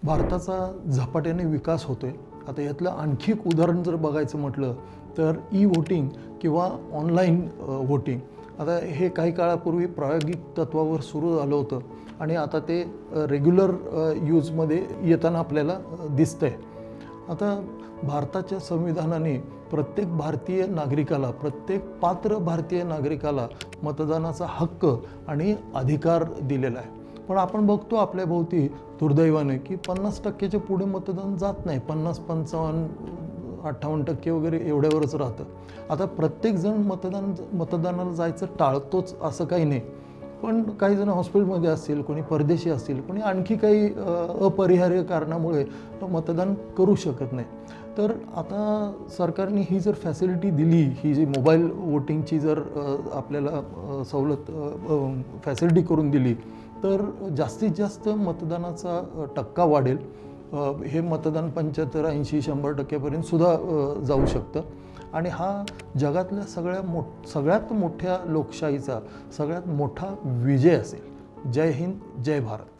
भारताचा झपाट्याने विकास होतोय। आता यातलं आणखी एक उदाहरण जर बघायचं म्हटलं तर ई-व्होटिंग किंवा ऑनलाईन व्होटिंग। आता हे काही काळापूर्वी प्रायोगिक तत्त्वावर सुरू झालं होतं आणि आता ते रेग्युलर यूजमध्ये येताना आपल्याला दिसतंय। आता भारताच्या संविधानाने प्रत्येक भारतीय नागरिकाला, प्रत्येक पात्र भारतीय नागरिकाला मतदानाचा हक्क आणि अधिकार दिलेला आहे। पण आपण बघतो आपल्या भोवती दुर्दैवाने की 50%च्या पुढे मतदान जात नाही। 50, 55, 58% वगैरे एवढ्यावरच राहतं। आता प्रत्येकजण मतदानाला जायचं टाळतोच असं काही नाही, पण काही जण हॉस्पिटलमध्ये असतील, कोणी परदेशी असतील, कोणी आणखी काही अपरिहार्य कारणामुळे मतदान करू शकत नाही। तर आता सरकारने ही जर फॅसिलिटी दिली, ही जी मोबाईल वोटिंगची जर आपल्याला सवलत फॅसिलिटी करून दिली तर जास्तीत जास्त मतदानाचा टक्का वाढेल। हे मतदान 75, 80, 100% सुद्धा जाऊ शकतं आणि हा जगातल्या सगळ्यात मोठ्या लोकशाहीचा सगळ्यात मोठा विजय असेल। जय हिंद, जय भारत।